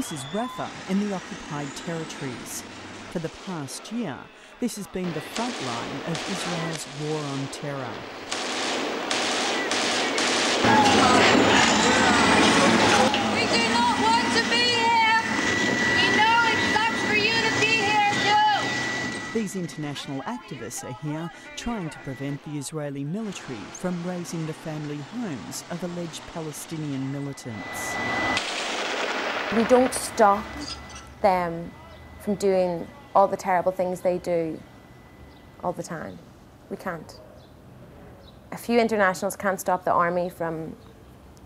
This is Rafah in the occupied territories. For the past year, this has been the front line of Israel's war on terror. We do not want to be here. We know it sucks for you to be here too. These international activists are here trying to prevent the Israeli military from razing the family homes of alleged Palestinian militants. We don't stop them from doing all the terrible things they do all the time. We can't. A few internationals can't stop the army from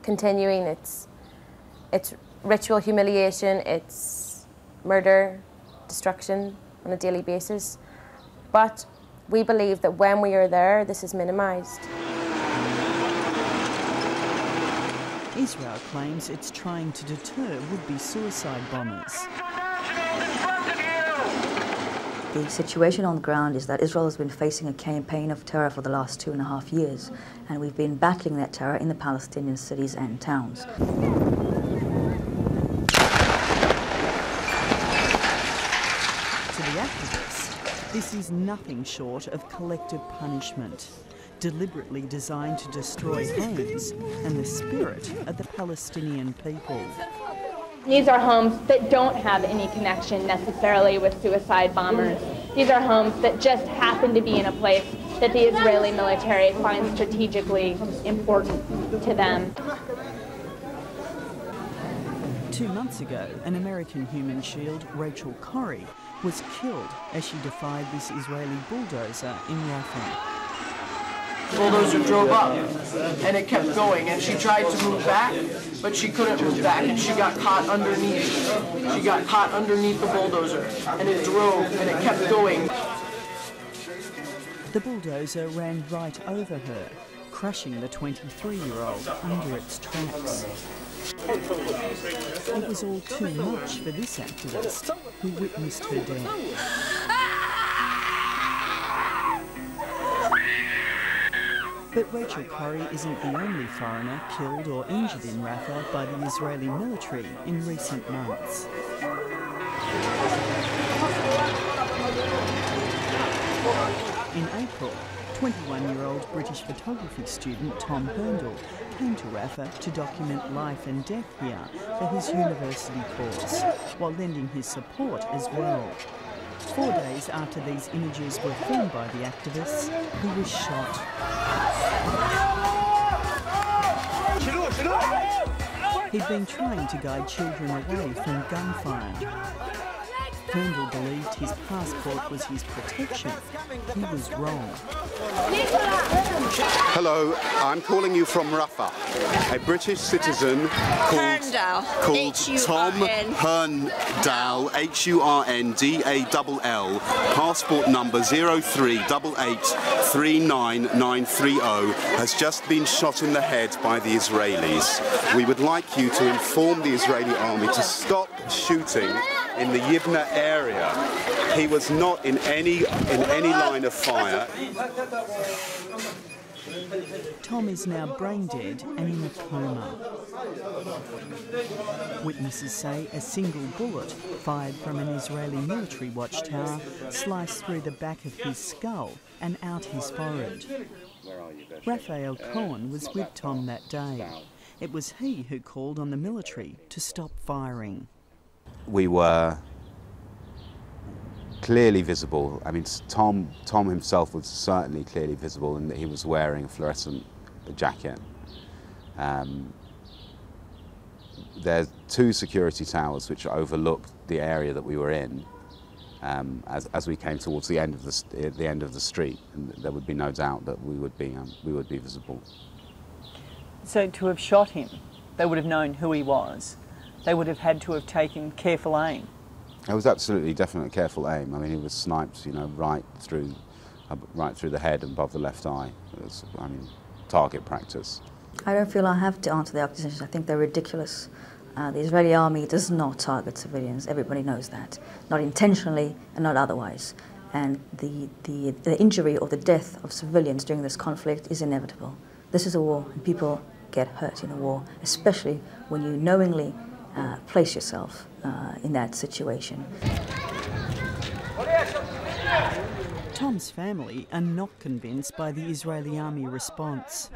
continuing its ritual humiliation, its murder, destruction on a daily basis. But we believe that when we are there, this is minimised. Israel claims it's trying to deter would-be suicide bombers. The situation on the ground is that Israel has been facing a campaign of terror for the last 2.5 years, and we've been battling that terror in the Palestinian cities and towns. To the activists, this is nothing short of collective punishment, deliberately designed to destroy homes and the spirit of the Palestinian people. These are homes that don't have any connection necessarily with suicide bombers. These are homes that just happen to be in a place that the Israeli military finds strategically important to them. 2 months ago, an American human shield, Rachel Corrie, was killed as she defied this Israeli bulldozer in Rafah. The bulldozer drove up and it kept going, and she tried to move back, but she couldn't move back, and she got caught underneath. She got caught underneath the bulldozer, and it drove and it kept going. The bulldozer ran right over her, crushing the 23-year-old under its tracks. It was all too much for this activist who witnessed her death. But Rachel Corrie isn't the only foreigner killed or injured in Rafah by the Israeli military in recent months. In April, 21-year-old British photography student Tom Hurndall came to Rafah to document life and death here for his university course, while lending his support as well. 4 days after these images were filmed by the activists, he was shot. He'd been trying to guide children away from gunfire. Hurndall believed his passport was his protection. He was wrong. Hello, I'm calling you from Rafah. A British citizen called Tom Hurndall, Hurndall, passport number 0388399930, has just been shot in the head by the Israelis. We would like you to inform the Israeli army to stop shooting in the Yibna area. He was not in any line of fire. Tom is now brain dead and in a coma. Witnesses say a single bullet fired from an Israeli military watchtower sliced through the back of his skull and out his forehead. Raphael Cohen was with Tom that day. It was he who called on the military to stop firing. We were clearly visible. I mean, Tom himself was certainly clearly visible in that he was wearing a fluorescent jacket. There's 2 security towers which overlooked the area that we were in as we came towards the end of the street, and there would be no doubt that we would be visible. So to have shot him, they would have known who he was. They would have had to have taken careful aim. It was absolutely definite careful aim. I mean, he was sniped, you know, right through the head and above the left eye. It was, I mean, target practice. I don't feel I have to answer the accusations. I think they're ridiculous. The Israeli army does not target civilians. Everybody knows that. Not intentionally and not otherwise. And the injury or the death of civilians during this conflict is inevitable. This is a war, and people get hurt in a war, especially when you knowingly place yourself in that situation. Tom's family are not convinced by the Israeli army response.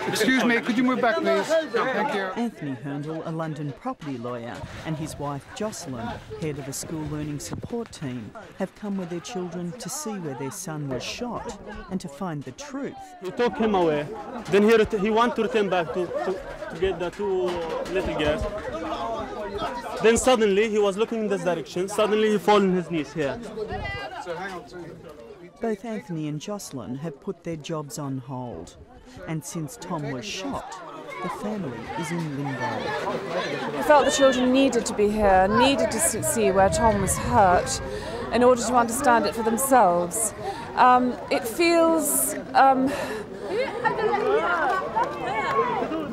Excuse me, could you move back, please? Thank you. Anthony Hurndall, a London property lawyer, and his wife Jocelyn, head of a school learning support team, have come with their children to see where their son was shot and to find the truth. He took him away, then he wanted to return back to get the two little girls. Then suddenly he was looking in this direction, suddenly he fell on his knees here. Both Anthony and Jocelyn have put their jobs on hold. And since Tom was shot, the family is in limbo. We felt the children needed to be here, needed to see where Tom was hurt in order to understand it for themselves. It feels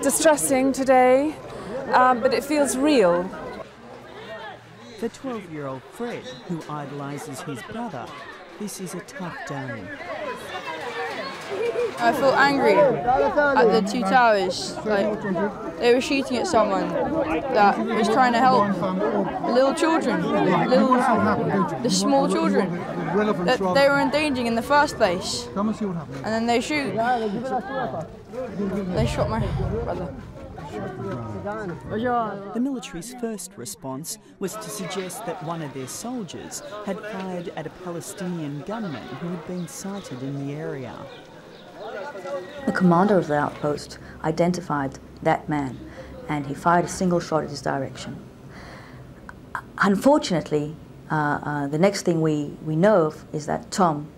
distressing today, but it feels real. For 12-year-old Fred, who idolises his brother, this is a tough day. I felt angry at the two towers. Like, they were shooting at someone that was trying to help little children, the small children that they were endangering in the first place. And then they shoot. They shot my brother. The military's first response was to suggest that one of their soldiers had fired at a Palestinian gunman who had been sighted in the area. The commander of the outpost identified that man, and he fired a single shot at his direction. Unfortunately, the next thing we know of is that Tom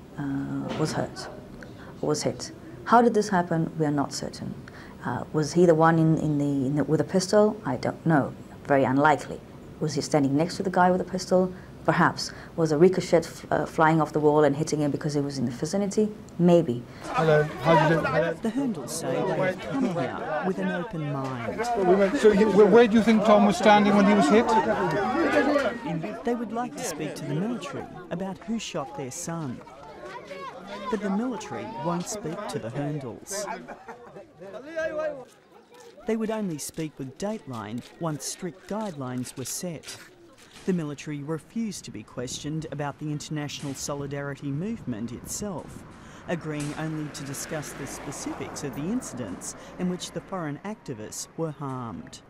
was hurt, was hit. How did this happen? We are not certain. Was he the one with a pistol? I don't know. Very unlikely. Was he standing next to the guy with a pistol? Perhaps. Was a ricochet flying off the wall and hitting him because he was in the vicinity? Maybe. Hello, how do you do? The Hurndalls say they have come here with an open mind. So where do you think Tom was standing when he was hit? They would like to speak to the military about who shot their son. But the military won't speak to the Hurndalls. They would only speak with Dateline once strict guidelines were set. The military refused to be questioned about the international solidarity movement itself, agreeing only to discuss the specifics of the incidents in which the foreign activists were harmed.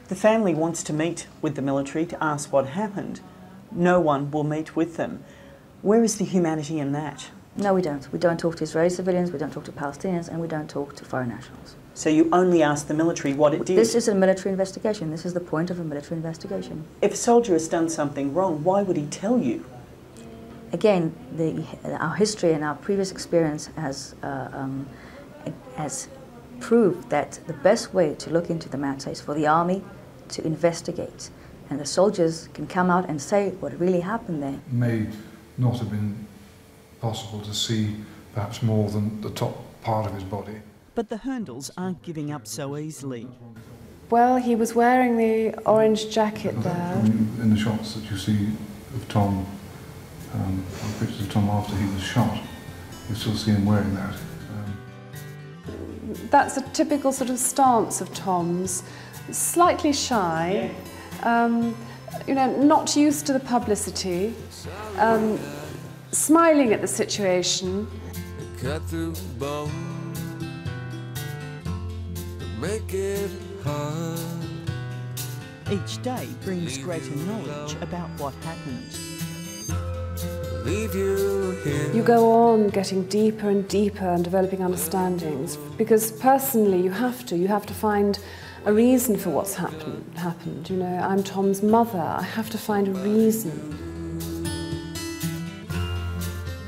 The family wants to meet with the military to ask what happened. No one will meet with them. Where is the humanity in that? No, we don't. We don't talk to Israeli civilians, we don't talk to Palestinians, and we don't talk to foreign nationals. So you only ask the military what it did? This is a military investigation. This is the point of a military investigation. If a soldier has done something wrong, why would he tell you? Again, our history and our previous experience has proved that the best way to look into the matter is for the army to investigate. And the soldiers can come out and say what really happened there. May not have been possible to see perhaps more than the top part of his body. But the Hurndalls aren't giving up so easily. Well, he was wearing the orange jacket there. In the shots that you see of Tom, pictures of Tom after he was shot, you still see him wearing that. That's a typical sort of stance of Tom's. Slightly shy, you know, not used to the publicity, smiling at the situation. Cut through bone, make it hard. Each day brings greater knowledge about what happened. Leave you here. You go on getting deeper and deeper and developing understandings, because personally you have to find a reason for what's happened. You know, I'm Tom's mother. I have to find a reason.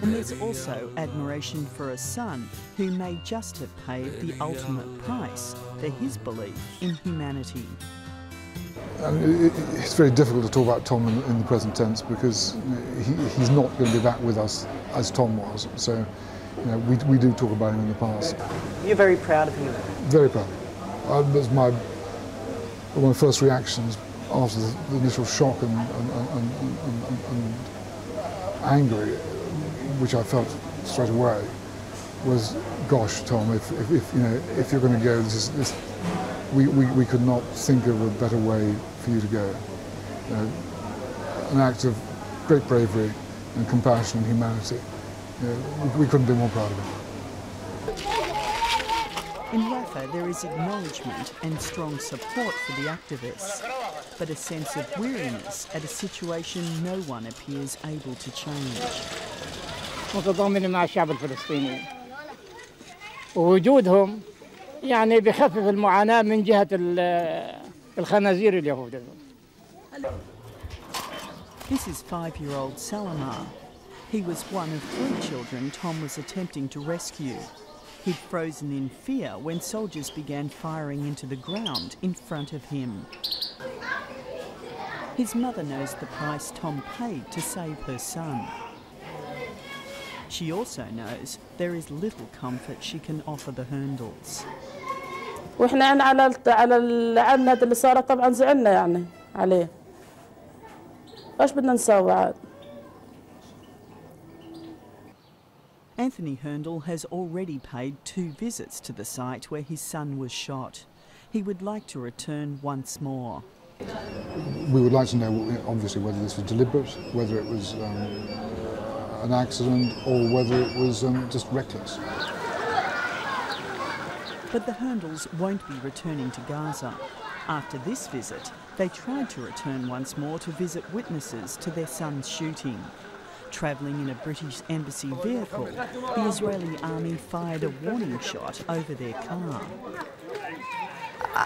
And there's also admiration for a son who may just have paid the ultimate price for his belief in humanity. It's very difficult to talk about Tom in the present tense because he's not going to be back with us as Tom was. So, you know, we do talk about him in the past. You're very proud of him? Very proud. It was one of my first reactions after the initial shock and anger, which I felt straight away, was, gosh, Tom, if you're going to go, we could not think of a better way for you to go. An act of great bravery and compassion and humanity. We couldn't be more proud of it. In Rafah, there is acknowledgement and strong support for the activists, but a sense of weariness at a situation no one appears able to change. متضامن مع الشعب الفلسطيني ووجودهم يعني بخفف المعاناة من جهة الخنازير اليهود. This is 5-year-old Salamar. He was one of 3 children Tom was attempting to rescue. He'd frozen in fear when soldiers began firing into the ground in front of him. His mother knows the price Tom paid to save her son. She also knows there is little comfort she can offer the Hurndalls. واحنا على العناد اللي صار طبعا زعلنا يعني عليه. ايش بدنا نسوي عاد؟ Anthony Hurndall has already paid 2 visits to the site where his son was shot. He would like to return once more. We would like to know, obviously, whether this was deliberate, whether it was an accident, or whether it was just reckless. But the Hurndalls won't be returning to Gaza. After this visit, they tried to return once more to visit witnesses to their son's shooting. Travelling in a British embassy vehicle, the Israeli army fired a warning shot over their car.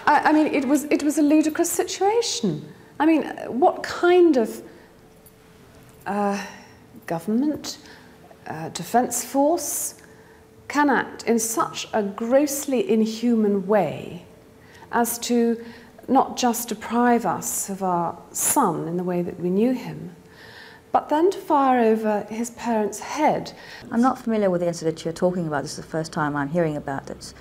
I mean, it was a ludicrous situation. I mean, what kind of government, defence force can act in such a grossly inhuman way as to not just deprive us of our son in the way that we knew him, but then to fire over his parents' head. I'm not familiar with the incident you're talking about. This is the first time I'm hearing about it.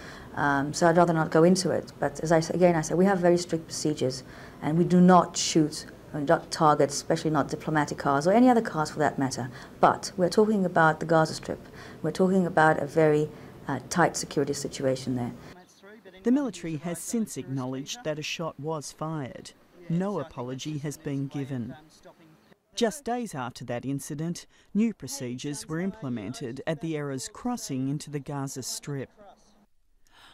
So I'd rather not go into it. But as I say, we have very strict procedures, and we do not shoot, not target, especially not diplomatic cars or any other cars for that matter. But we're talking about the Gaza Strip. We're talking about a very tight security situation there. The military has since acknowledged that a shot was fired. No apology has been given. Just days after that incident, new procedures were implemented at the Erez crossing into the Gaza Strip.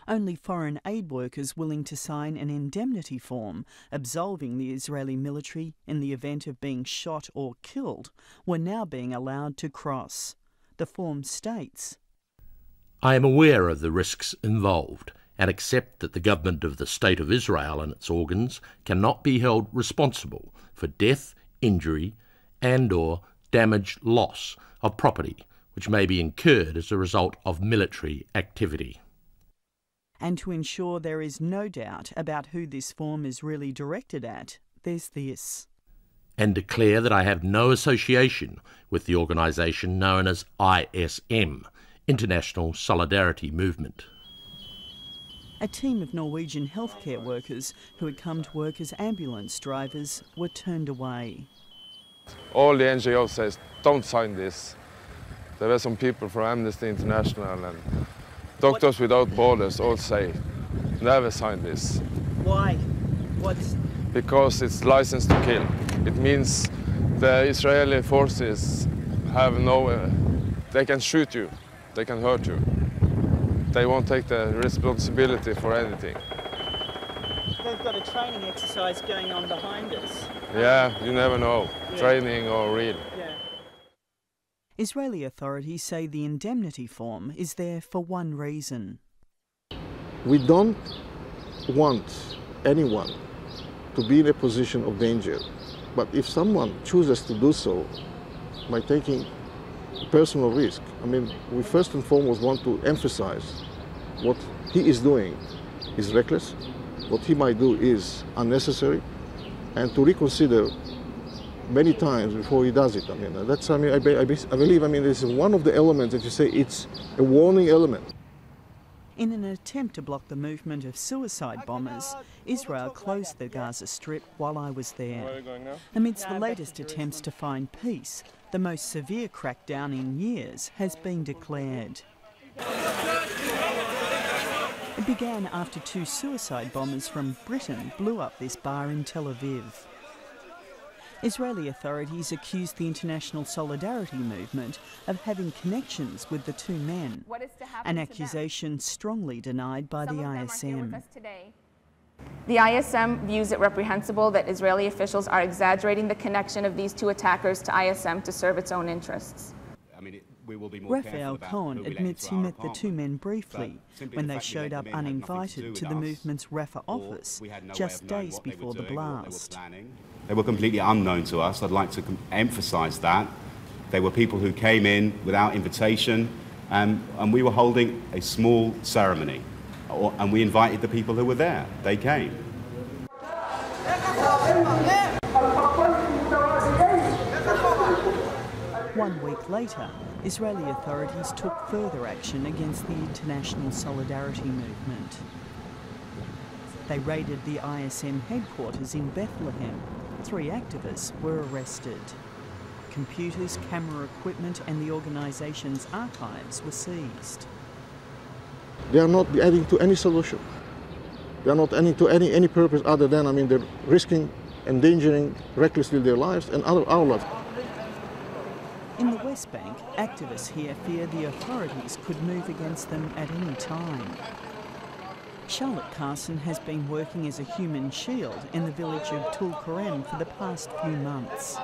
Only foreign aid workers willing to sign an indemnity form absolving the Israeli military in the event of being shot or killed were now being allowed to cross. The form states, I am aware of the risks involved and accept that the government of the State of Israel and its organs cannot be held responsible for death, injury and/or damage, loss of property which may be incurred as a result of military activity. And to ensure there is no doubt about who this form is really directed at, there's this. And declare that I have no association with the organisation known as ISM, International Solidarity Movement. A team of Norwegian healthcare workers who had come to work as ambulance drivers were turned away. All the NGOs says, don't sign this. There were some people from Amnesty International and Doctors Without Borders all say, never sign this. Why? Because it's license to kill. It means the Israeli forces have they can shoot you, they can hurt you. They won't take the responsibility for anything. They've got a training exercise going on behind us. Yeah, you never know, training or real. Yeah. Israeli authorities say the indemnity form is there for one reason. We don't want anyone to be in a position of danger, but if someone chooses to do so by taking personal risk, I mean, we first and foremost want to emphasize what he is doing is reckless, what he might do is unnecessary, and to reconsider many times before he does it. I mean, I believe, this is one of the elements that you say it's a warning element. In an attempt to block the movement of suicide bombers, Israel closed the Gaza Strip while I was there. Where are you going now? Amidst the latest attempts to find peace, the most severe crackdown in years has been declared. It began after 2 suicide bombers from Britain blew up this bar in Tel Aviv. Israeli authorities accused the international solidarity movement of having connections with the 2 men, an accusation strongly denied by the ISM. The ISM views it reprehensible that Israeli officials are exaggerating the connection of these 2 attackers to ISM to serve its own interests. Raphael Cohen admits he met the 2 men briefly when they showed up uninvited to the movement's Rafah office just days before the blast. They were completely unknown to us. I'd like to emphasise that. They were people who came in without invitation, and we were holding a small ceremony. And we invited the people who were there. They came. 1 week later, Israeli authorities took further action against the international solidarity movement. They raided the ISM headquarters in Bethlehem. 3 activists were arrested. Computers, camera equipment and the organisation's archives were seized. They are not adding to any solution. They are not adding to any purpose other than, they're risking, endangering recklessly their lives and our lives. In the West Bank, activists here fear the authorities could move against them at any time. Charlotte Carson has been working as a human shield in the village of Tul Karem for the past few months.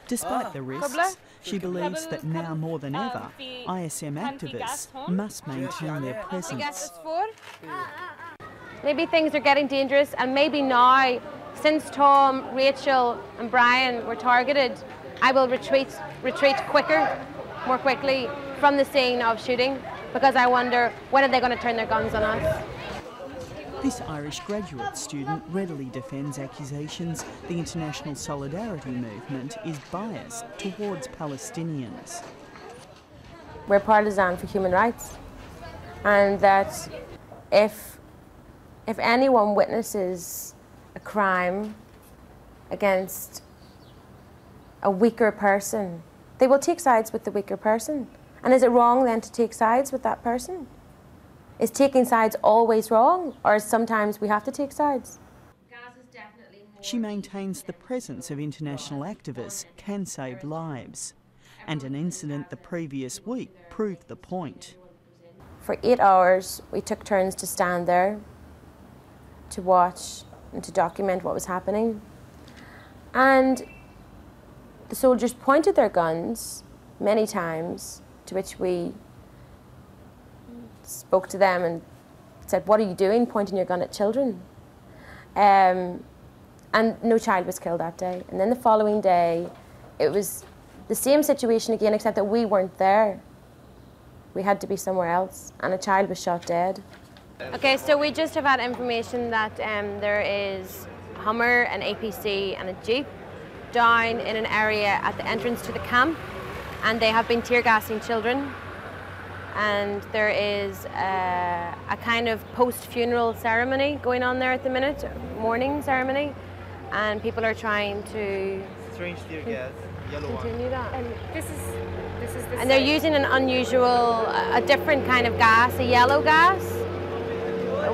Despite the risks, she believes that now more than ever, ISM activists must maintain their presence. Maybe things are getting dangerous, and maybe now, since Tom, Rachel and Brian were targeted, I will retreat more quickly from the scene of shooting, because I wonder, when are they going to turn their guns on us? This Irish graduate student readily defends accusations the international solidarity movement is biased towards Palestinians. We're partisan for human rights, and that if anyone witnesses a crime against a weaker person, they will take sides with the weaker person. And is it wrong then to take sides with that person? Is taking sides always wrong, or sometimes we have to take sides? She maintains the presence of international activists can save lives, and an incident the previous week proved the point. For 8 hours, we took turns to stand there, to watch and to document what was happening. And the soldiers pointed their guns many times, to which we spoke to them and said, "What are you doing, pointing your gun at children?" And no child was killed that day. And then the following day, it was the same situation again, except that we weren't there. We had to be somewhere else, and a child was shot dead. Okay, so we just have had information that there is a Hummer, an APC and a Jeep down in an area at the entrance to the camp, and they have been tear gassing children. And there is a kind of post-funeral ceremony going on there at the minute, mourning ceremony, and people are trying to continue that. And this is the and they're using an unusual, a different kind of gas, a yellow gas.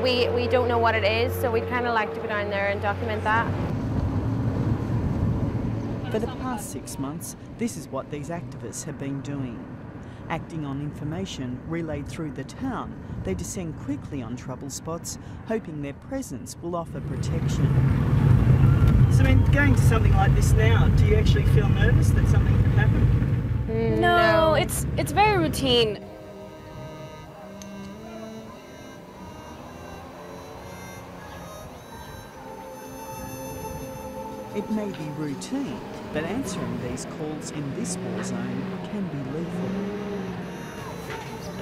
We don't know what it is, so we'd kind of like to go down there and document that. For the past 6 months, this is what these activists have been doing. Acting on information relayed through the town, they descend quickly on trouble spots, hoping their presence will offer protection. So, going to something like this now, do you actually feel nervous that something could happen? No, it's very routine. It may be routine, but answering these calls in this war zone can be lethal.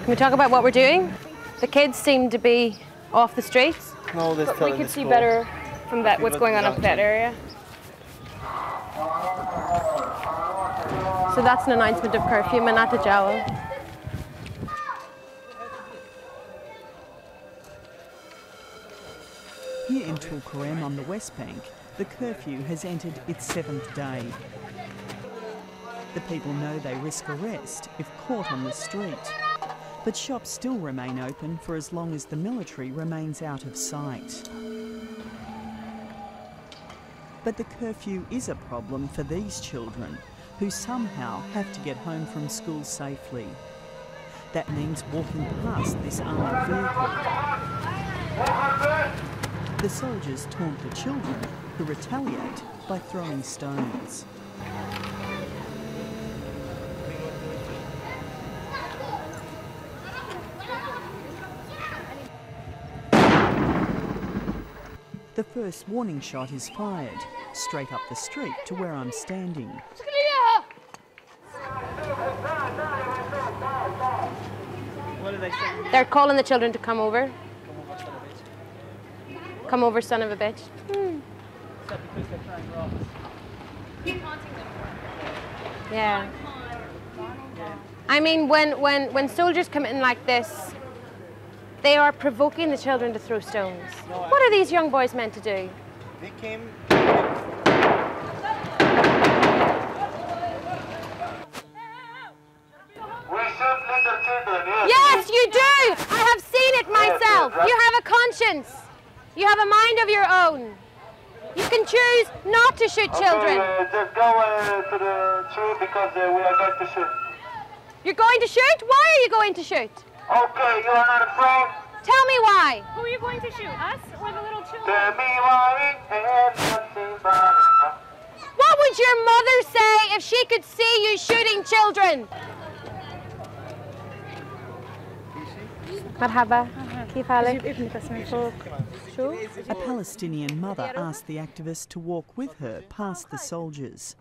Can we talk about what we're doing? The kids seem to be off the streets. But we could see better from that what's going on up that area. So that's an announcement of curfew, Manata Jawa. Here in Tul Karem on the West Bank, the curfew has entered its 7th day. The people know they risk arrest if caught on the street. But shops still remain open for as long as the military remains out of sight. But the curfew is a problem for these children, who somehow have to get home from school safely. That means walking past this armoured vehicle. The soldiers taunt the children, who retaliate by throwing stones. The first warning shot is fired, straight up the street to where I'm standing. What are they saying? They're calling the children to come over. Come over, son of a bitch. Is that because they're throwing rocks? Yeah. I mean, when soldiers come in like this, they are provoking the children to throw stones. What are these young boys meant to do? They came... Yes, you do! I have seen it myself. You have a conscience. You have a mind of your own. You can choose not to shoot children. Just go to the tree because we are going to shoot. You're going to shoot? Why are you going to shoot? Okay, you are not afraid? Tell me why. Who are you going to shoot? Us or the little children? Tell me why. What would your mother say if she could see you shooting children? Marhaba. كيف حالك؟ A Palestinian mother asked the activist to walk with her past the soldiers.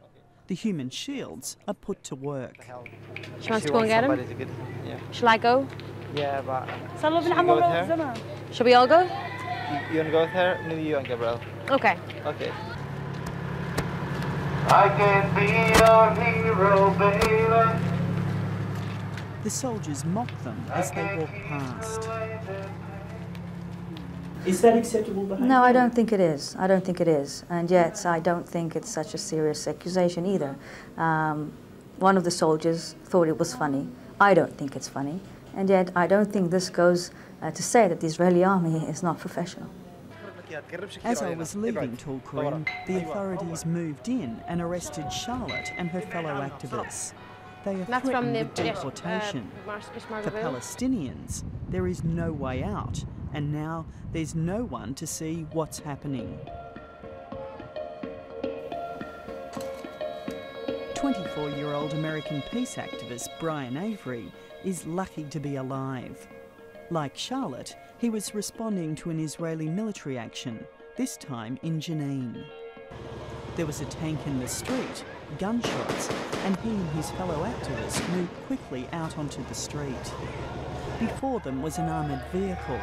The human shields are put to work. She wants to go and get him? Yeah. Shall I go? Yeah, but should we go with her? Shall we all go? You want to go with her? Maybe you and Gabriel. Okay. Okay. I can be your hero, baby. The soldiers mock them as they walk past. Is that acceptable behaviour? No, I don't think it is. I don't think it is. And yet, I don't think it's such a serious accusation either. One of the soldiers thought it was funny. I don't think it's funny. And yet, I don't think this goes to say that the Israeli army is not professional. As I was leaving Tulkurim, the authorities moved in and arrested Charlotte and her fellow activists. They are That's from threatened the with deportation. For Palestinians, there is no way out, and now there's no one to see what's happening. 24-year-old American peace activist Brian Avery is lucky to be alive. Like Charlotte, he was responding to an Israeli military action, this time in Jenin. There was a tank in the street, gunshots, and he and his fellow activists moved quickly out onto the street. Before them was an armoured vehicle,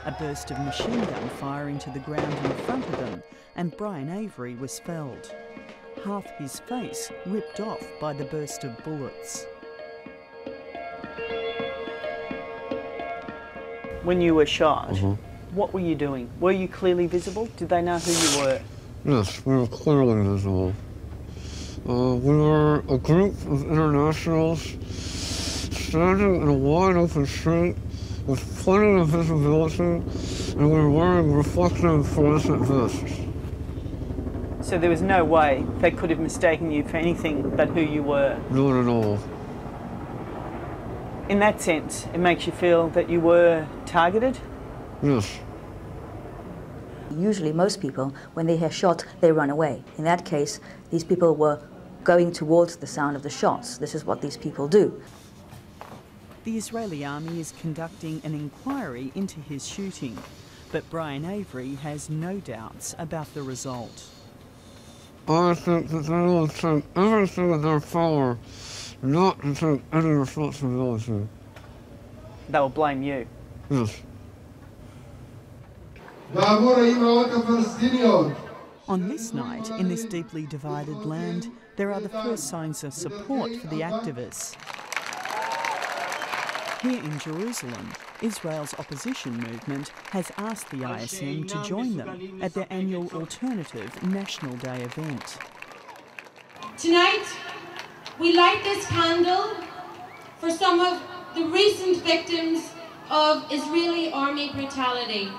a burst of machine gun fire into the ground in front of them, and Brian Avery was felled. Half his face ripped off by the burst of bullets. When you were shot, what were you doing? Were you clearly visible? Did they know who you were? Yes, we were clearly visible. We were a group of internationals standing in a wide open street with plenty of visibility, and we were wearing reflective fluorescent vests. So there was no way they could have mistaken you for anything but who you were? Not at all. In that sense, it makes you feel that you were targeted? Yes. Usually most people, when they hear shot, they run away. In that case, these people were going towards the sound of the shots. This is what these people do. The Israeli army is conducting an inquiry into his shooting, but Brian Avery has no doubts about the result. I think that they will take everything in their power not to take any responsibility. They will blame you? Yes. On this night, in this deeply divided land, there are the first signs of support for the activists. Here in Jerusalem, Israel's opposition movement has asked the ISM to join them at their annual alternative National Day event. Tonight, we light this candle for some of the recent victims of Israeli army brutality.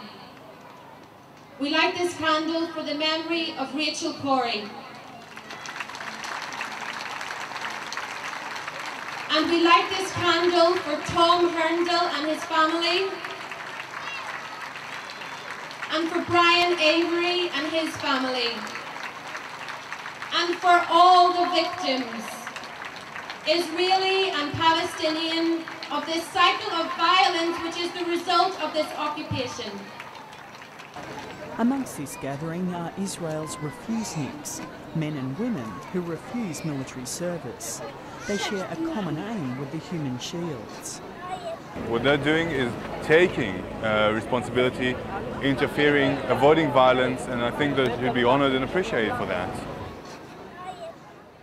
We light this candle for the memory of Rachel Corey. And we light this candle for Tom Hurndall and his family, and for Brian Avery and his family, and for all the victims, Israeli and Palestinian, of this cycle of violence which is the result of this occupation. Amongst this gathering are Israel's refuseniks, men and women who refuse military service. They share a common aim with the human shields. What they're doing is taking responsibility, interfering, avoiding violence, and I think they should be honoured and appreciated for that.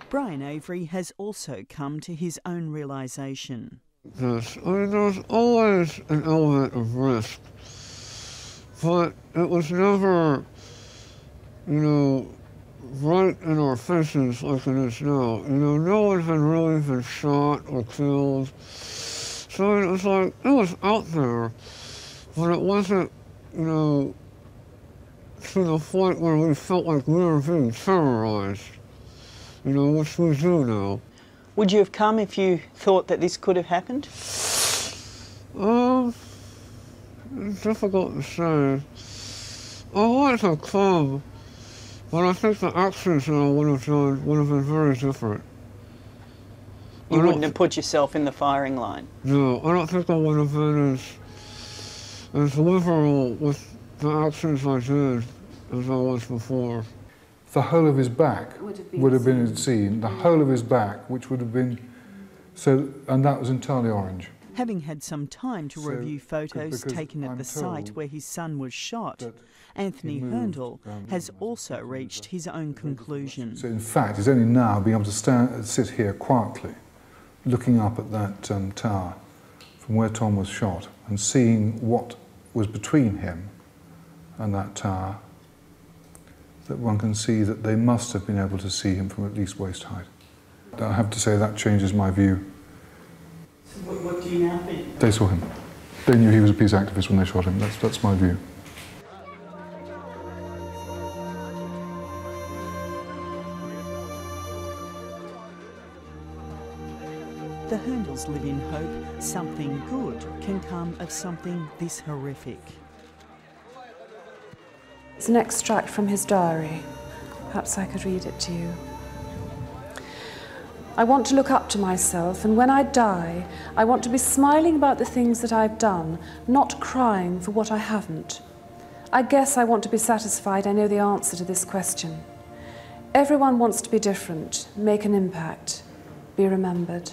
Brian Avery has also come to his own realisation. Yes, I mean, there was always an element of risk, but it was never, you know, right in our faces like it is now. You know, no one had really been shot or killed. So it was like, it was out there, but it wasn't, you know, to the point where we felt like we were being terrorized, you know, which we do now. Would you have come if you thought that this could have happened? It's difficult to say. I might have come, but I think the actions that I would have done would have been very different. You wouldn't have put yourself in the firing line? No, I don't think I would have been as liberal with the actions I did as I was before. The whole of his back would have been seen, the whole of his back, which would have been, so, and that was entirely orange. Having had some time to review photos taken at the site where his son was shot, Anthony Hurndall has also reached his own conclusion. So in fact, he's only now being able to sit here quietly, looking up at that tower from where Tom was shot and seeing what was between him and that tower, that one can see that they must have been able to see him from at least waist height. I have to say that changes my view. So what do you now think? They saw him. They knew he was a peace activist when they shot him. That's my view. The Hurndalls live in hope something good can come of something this horrific. It's an extract from his diary. Perhaps I could read it to you. I want to look up to myself, and when I die, I want to be smiling about the things that I've done, not crying for what I haven't. I guess I want to be satisfied I know the answer to this question. Everyone wants to be different, make an impact, be remembered.